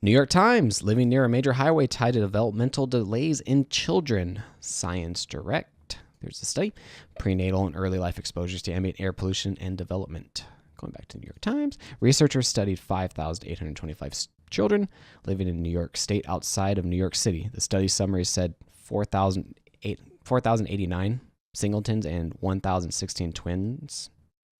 New York Times, living near a major highway tied to developmental delays in children. Science Direct. There's a study. Prenatal and early life exposures to ambient air pollution and development. Going back to the New York Times, researchers studied 5,825 children living in New York State outside of New York City. The study summary said 4,089 singletons and 1,016 twins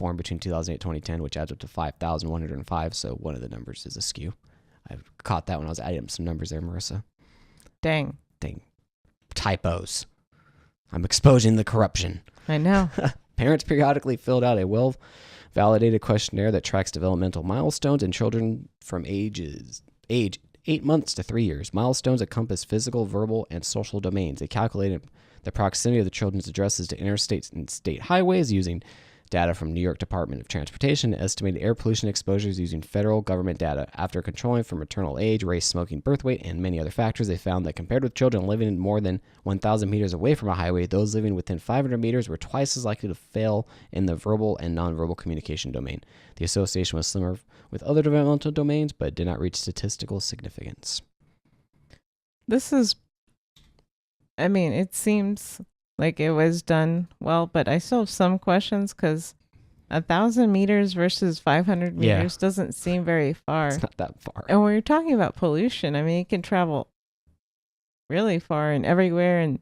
born between 2008 and 2010, which adds up to 5,105. So one of the numbers is askew. I caught that when I was adding up some numbers there, Marissa. Dang. Typos. I'm exposing the corruption. I know. Parents periodically filled out a well-validated questionnaire that tracks developmental milestones in children from age 8 months to 3 years. Milestones encompass physical, verbal, and social domains. They calculated the proximity of the children's addresses to interstates and state highways using data from New York Department of Transportation, estimated air pollution exposures using federal government data. After controlling for maternal age, race, smoking, birth weight, and many other factors, they found that compared with children living more than 1,000 meters away from a highway, those living within 500 meters were twice as likely to fail in the verbal and nonverbal communication domain. The association was similar with other developmental domains, but did not reach statistical significance. It seems like it was done well, but I still have some questions because 1,000 meters versus 500 meters doesn't seem very far. It's not that far. And when you're talking about pollution, it can travel really far and everywhere. And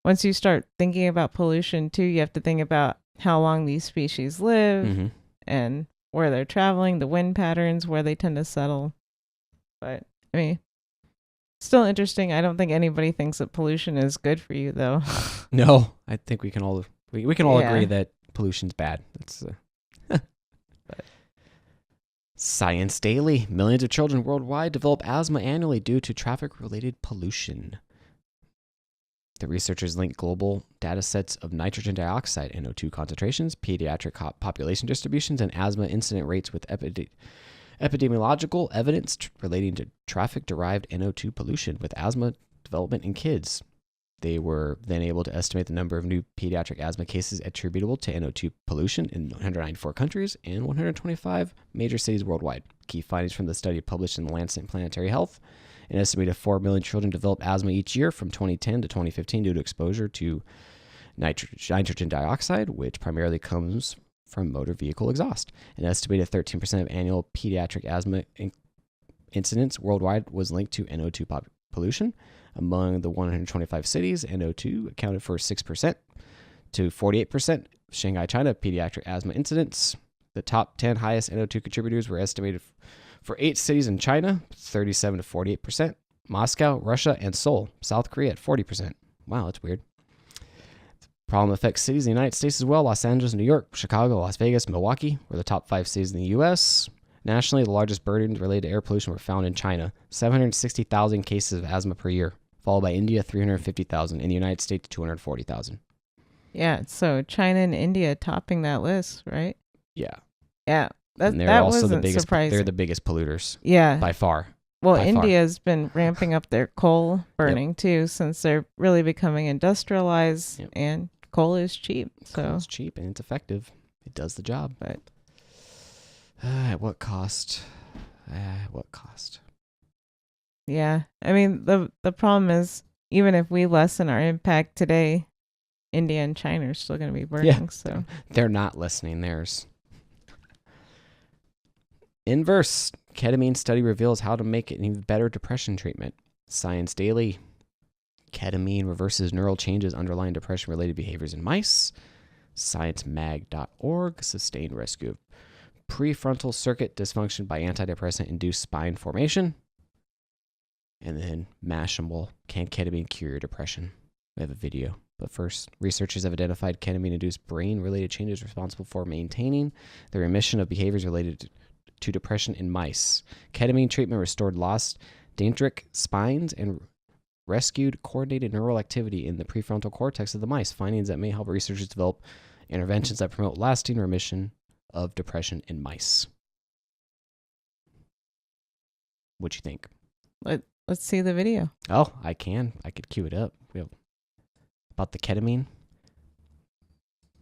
once you start thinking about pollution too, you have to think about how long these species live and where they're traveling, the wind patterns, where they tend to settle. But still interesting. I don't think anybody thinks that pollution is good for you, though. No, I think we can all agree that pollution's bad. That's Science Daily. Millions of children worldwide develop asthma annually due to traffic-related pollution. The researchers linked global data sets of nitrogen dioxide, NO2 concentrations, pediatric population distributions, and asthma incident rates with epidemiological evidence relating to traffic-derived NO2 pollution with asthma development in kids. They were then able to estimate the number of new pediatric asthma cases attributable to NO2 pollution in 194 countries and 125 major cities worldwide. Key findings from the study published in The Lancet Planetary Health. An estimated 4 million children developed asthma each year from 2010 to 2015 due to exposure to nitrogen dioxide, which primarily comes from motor vehicle exhaust. An estimated 13% of annual pediatric asthma incidents worldwide was linked to NO2 pollution. Among the 125 cities, NO2 accounted for 6% to 48%. Shanghai, China, pediatric asthma incidents. The top 10 highest NO2 contributors were estimated for 8 cities in China, 37 to 48%. Moscow, Russia, and Seoul, South Korea at 40%. Wow, that's weird. The problem affects cities in the United States as well. Los Angeles, New York, Chicago, Las Vegas, Milwaukee were the top 5 cities in the U.S. Nationally, the largest burdens related to air pollution were found in China, 760,000 cases of asthma per year, followed by India, 350,000, and the United States, 240,000. Yeah, so China and India topping that list, right? Yeah. Yeah, that also wasn't the biggest. surprising. They're the biggest polluters. Yeah, by far. Well, by India's been ramping up their coal burning too, since they're really becoming industrialized, and coal is cheap. Coal is cheap and it's effective. It does the job. But at what cost? What cost? Yeah, the problem is, even if we lessen our impact today, India and China are still going to be burning. Yeah, so they're not lessening theirs. Inverse. Ketamine study reveals how to make an even better depression treatment. Science Daily. Ketamine reverses neural changes underlying depression-related behaviors in mice. ScienceMag.org. Sustained rescue of prefrontal circuit dysfunction by antidepressant-induced spine formation. And then Mashable. Can ketamine cure your depression? We have a video. But first, researchers have identified ketamine-induced brain-related changes responsible for maintaining the remission of behaviors related to depression in mice. Ketamine treatment restored lost dendritic spines and rescued coordinated neural activity in the prefrontal cortex of the mice, findings that may help researchers develop interventions that promote lasting remission of depression in mice. What you think? Let's see the video. Oh, I could cue it up. About the ketamine.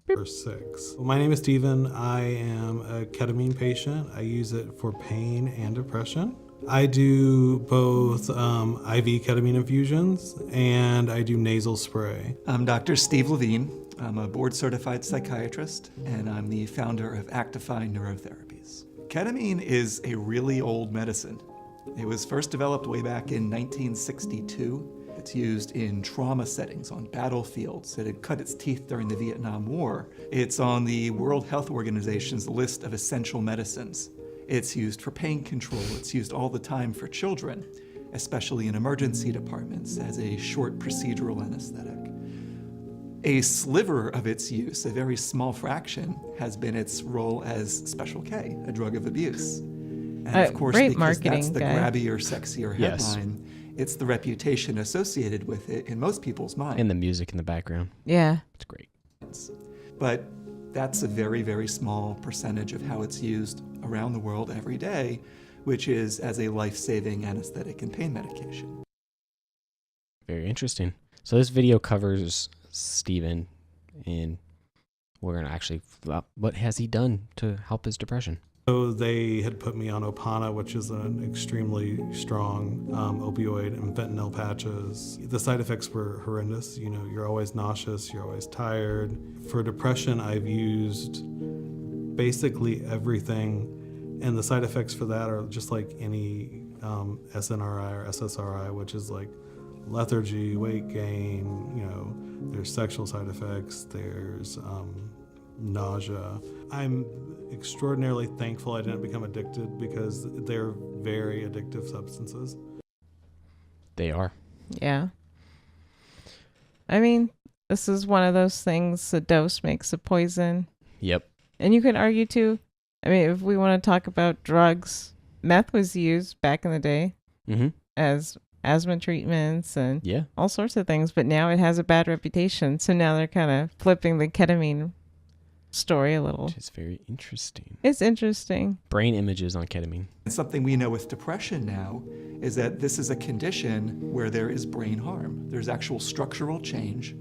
Verse 6. My name is Steven. I am a ketamine patient. I use it for pain and depression. I do both IV ketamine infusions and I do nasal spray. I'm Dr. Steve Levine. I'm a board-certified psychiatrist, and I'm the founder of Actify Neurotherapies. Ketamine is a really old medicine. It was first developed way back in 1962. It's used in trauma settings on battlefields. It had cut its teeth during the Vietnam War. It's on the World Health Organization's list of essential medicines. It's used for pain control. It's used all the time for children, especially in emergency departments as a short procedural anesthetic. A sliver of its use, a very small fraction, has been its role as Special K, a drug of abuse. And of course, great because marketing that's the guy. grabbier, sexier headline, it's the reputation associated with it in most people's minds. And the music in the background. Yeah. It's great. But that's a very, very small percentage of how it's used around the world every day, which is as a life-saving anesthetic and pain medication. Very interesting. So this video covers Stephen, and we're going to actually, what has he done to help his depression? So they had put me on Opana, which is an extremely strong opioid, and fentanyl patches. The side effects were horrendous. You know, you're always nauseous, you're always tired. For depression, I've used basically everything, and the side effects for that are just like any SNRI or SSRI, which is like lethargy, weight gain, you know, there's sexual side effects, there's nausea. I'm extraordinarily thankful I didn't become addicted because they're very addictive substances. They are. Yeah. I mean, this is one of those things, a dose makes a poison. Yep. And you could argue too, I mean, if we want to talk about drugs, meth was used back in the day as asthma treatments and all sorts of things, but now it has a bad reputation. So now they're kind of flipping the ketamine story a little. Which is very interesting. It's interesting. Brain images on ketamine. And something we know with depression now is that this is a condition where there is brain harm. There's actual structural change.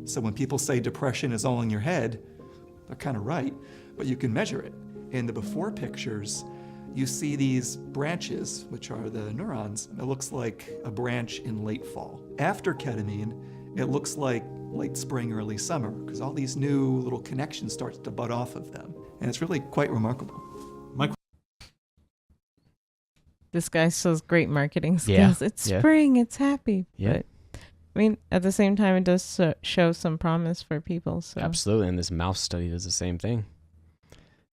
So when people say depression is all in your head, they're kind of right, but you can measure it. In the before pictures, you see these branches, which are the neurons. It looks like a branch in late fall. After ketamine, it looks like late spring, early summer, because all these new little connections start to bud off of them. And it's really quite remarkable. This guy shows great marketing skills. It's spring, it's happy. Yeah. But I mean, at the same time, it does show some promise for people. So. Absolutely. And this mouse study does the same thing.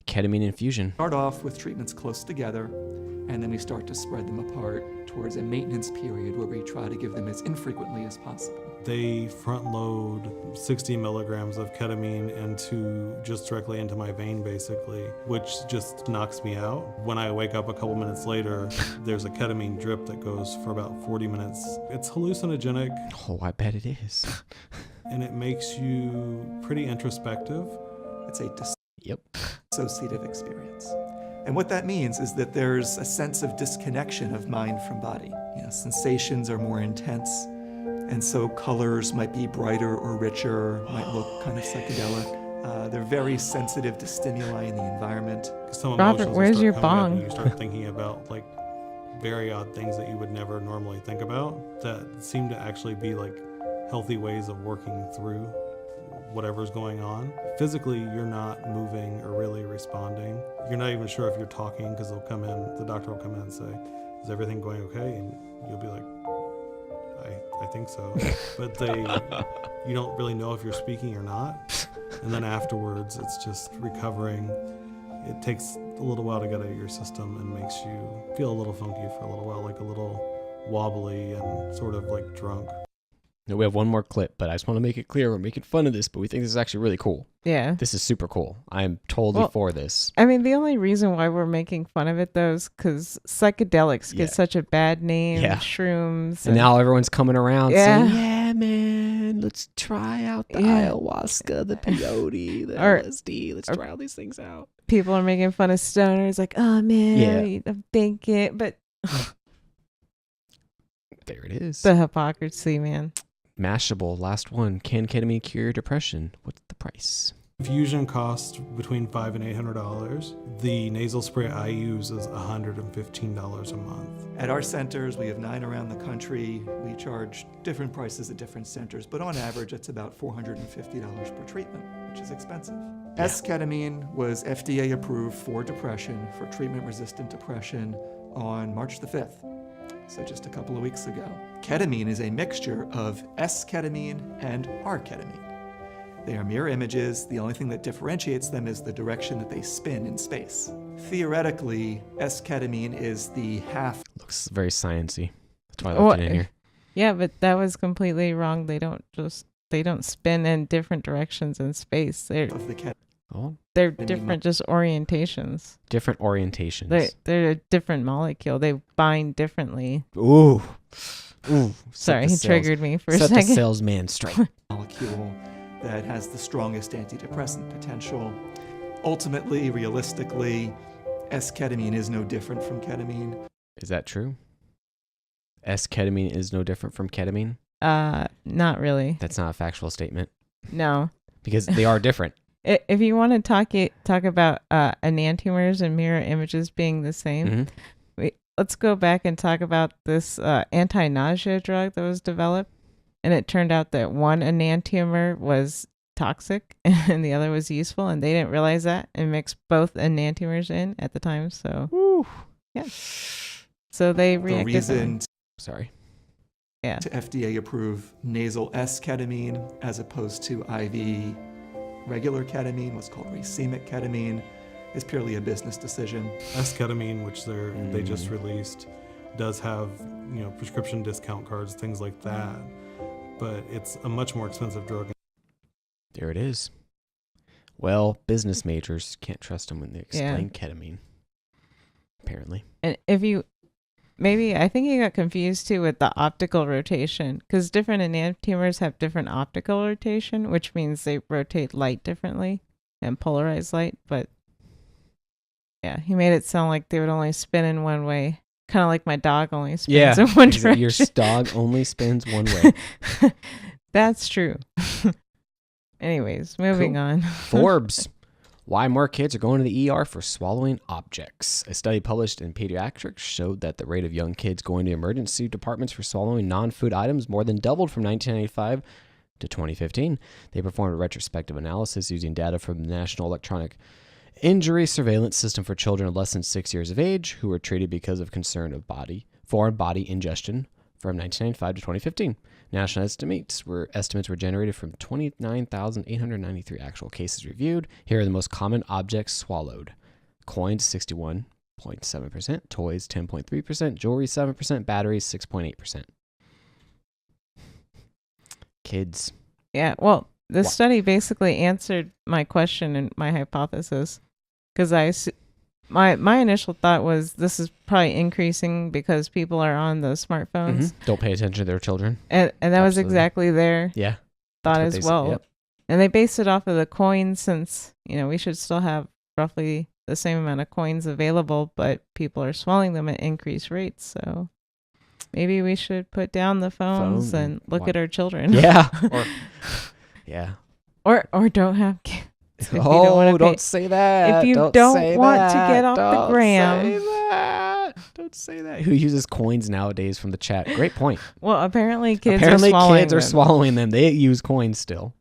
Ketamine infusion. Start off with treatments close together, and then we start to spread them apart towards a maintenance period where we try to give them as infrequently as possible. They front load 60 milligrams of ketamine just directly into my vein, basically, which just knocks me out. When I wake up a couple minutes later, there's a ketamine drip that goes for about 40 minutes. It's hallucinogenic. Oh, I bet it is. And it makes you pretty introspective. It's a dissociative experience. And what that means is that there's a sense of disconnection of mind from body. You know, sensations are more intense, and so colors might be brighter or richer, might look kind of psychedelic. They're very sensitive to stimuli in the environment. Robert, where's your bong? You start thinking about like very odd things that you would never normally think about that seem to actually be like healthy ways of working through whatever's going on. Physically, you're not moving or really responding. You're not even sure if you're talking because the doctor will come in and say, is everything going okay? And you'll be like, I think so. But you don't really know if you're speaking or not. And then afterwards, it's just recovering. It takes a little while to get out of your system and makes you feel a little funky for a little while, like a little wobbly and sort of like drunk. Now, we have one more clip, but I just want to make it clear we're making fun of this, but we think this is actually really cool. Yeah. This is super cool. I'm totally for this. I mean, the only reason why we're making fun of it, though, is because psychedelics get such a bad name. Yeah. Shrooms. And now everyone's coming around saying, yeah, man, let's try out the ayahuasca, the peyote, the LSD. Let's try all these things out. People are making fun of stoners, like, oh, man, I'm thinking. But there it is. The hypocrisy, man. Mashable, last one. Can ketamine cure depression? What's the price? Infusion costs between $500 and $800. The nasal spray I use is $115 a month. At our centers, we have 9 around the country. We charge different prices at different centers, but on average, it's about $450 per treatment, which is expensive. S-ketamine was FDA approved for depression, for treatment-resistant depression, on March the 5th, so just a couple of weeks ago. Ketamine is a mixture of S-ketamine and R-ketamine. They are mirror images. The only thing that differentiates them is the direction that they spin in space. Theoretically, S-ketamine is the half. Looks very sciencey. That's why I left it in here. Yeah, but that was completely wrong. They don't spin in different directions in space. They're of the they're different, just orientations. Different orientations. They're a different molecule. They bind differently. Ooh. Sorry, he triggered me for a second. second. Set the salesman straight. molecule that has the strongest antidepressant potential. Ultimately, realistically, S-ketamine is no different from ketamine. Is that true? S-ketamine is no different from ketamine? Not really. That's not a factual statement. No. Because they are different. If you want to talk about enantiomers and mirror images being the same, let's go back and talk about this anti-nausea drug that was developed. And it turned out that one enantiomer was toxic and the other was useful, and they didn't realize that and mixed both enantiomers in at the time. So, yeah. So they reacted. The reason to FDA approve nasal S-ketamine as opposed to IV regular ketamine, what's called racemic ketamine, is purely a business decision. S-ketamine, which they just released, does have prescription discount cards, things like that. But it's a much more expensive drug. There it is. Well, business majors can't trust them when they explain ketamine. Apparently. And I think you got confused too with the optical rotation, because different enantiomers have different optical rotation, which means they rotate light differently and polarize light. But yeah, he made it sound like they would only spin in one way. Kind of like my dog only spins in one direction. Your dog only spins one way. That's true. Anyways, moving on. Forbes. Why more kids are going to the ER for swallowing objects. A study published in Pediatrics showed that the rate of young kids going to emergency departments for swallowing non-food items more than doubled from 1995 to 2015. They performed a retrospective analysis using data from the National Electronic Injury Surveillance System for children less than 6 years of age who were treated because of concern of foreign body ingestion from 1995 to 2015. National estimates were generated from 29,893 actual cases reviewed. Here are the most common objects swallowed. Coins, 61.7%. Toys, 10.3%. Jewelry, 7%. Batteries, 6.8%. Kids. Yeah, well, this study basically answered my question and my hypothesis. Because my initial thought was this is probably increasing because people are on those smartphones. Don't pay attention to their children. And that was exactly their thought as well. Yep. And they based it off of the coins, since, we should still have roughly the same amount of coins available, but people are swallowing them at increased rates. So maybe we should put down the phones and look at our children. Yeah. Or don't have kids. Don't say that. If you don't want to get off the gram. Don't say that. Who uses coins nowadays from the chat? Great point. Well, apparently kids are swallowing them. They use coins still.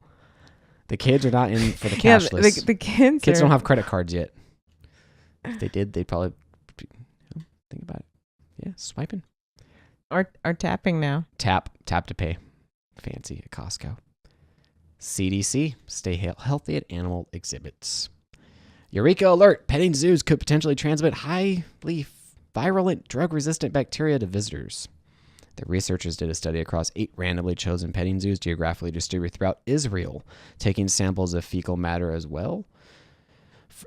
The kids are not in for the cashless. The kids don't have credit cards yet. If they did, they'd probably think about it. Yeah, swiping. Or tapping now. Tap to pay. Fancy at Costco. CDC, stay healthy at animal exhibits. Eureka alert! Petting zoos could potentially transmit highly virulent drug-resistant bacteria to visitors. The researchers did a study across 8 randomly chosen petting zoos geographically distributed throughout Israel, taking samples of fecal matter as well.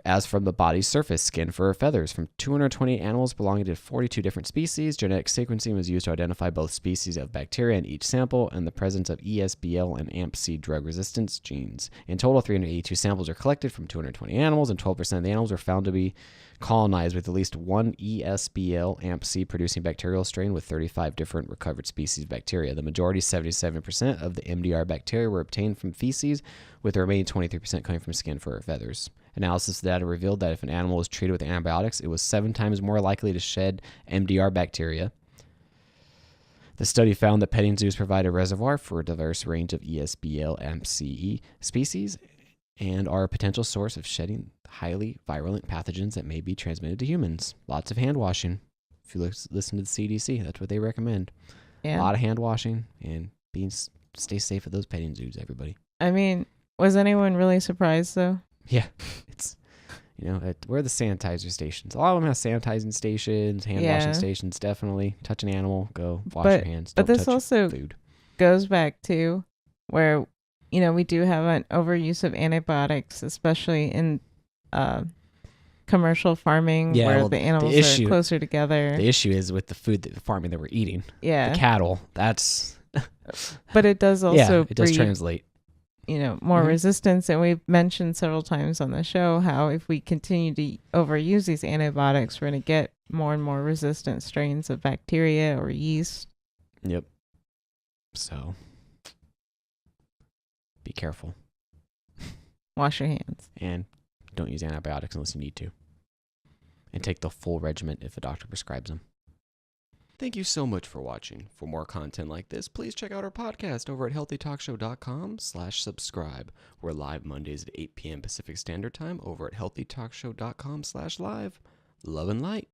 as from the body's surface, skin, fur, or feathers. From 220 animals belonging to 42 different species, genetic sequencing was used to identify both species of bacteria in each sample and the presence of ESBL and AMP-C drug resistance genes. In total, 382 samples are collected from 220 animals, and 12% of the animals were found to be colonized with at least one ESBL AMP-C producing bacterial strain with 35 different recovered species of bacteria. The majority, 77% of the MDR bacteria, were obtained from feces, with the remaining 23% coming from skin, fur, or feathers. Analysis data revealed that if an animal was treated with antibiotics, it was 7 times more likely to shed MDR bacteria. The study found that petting zoos provide a reservoir for a diverse range of ESBL AMP-C species and are a potential source of shedding highly virulent pathogens that may be transmitted to humans. Lots of hand washing. If you listen to the CDC, that's what they recommend. Yeah. A lot of hand washing and stay safe at those petting zoos, everybody. I mean, was anyone really surprised though? Yeah, it's, where are the sanitizer stations? A lot of them have sanitizing stations, hand washing stations, definitely. Touch an animal, go wash your hands. But Don't this touch also food. goes back to where, we do have an overuse of antibiotics, especially in commercial farming where the animals are closer together. The issue is with the food, the farming that we're eating. Yeah. The cattle, that's... But it does also it does translate. More resistance. And we've mentioned several times on the show how if we continue to overuse these antibiotics, we're going to get more and more resistant strains of bacteria or yeast. Yep. So, be careful. Wash your hands. And don't use antibiotics unless you need to. And take the full regimen if a doctor prescribes them. Thank you so much for watching. For more content like this, please check out our podcast over at healthytalkshow.com/subscribe. We're live Mondays at 8 p.m. Pacific Standard Time over at healthytalkshow.com/live. Love and light.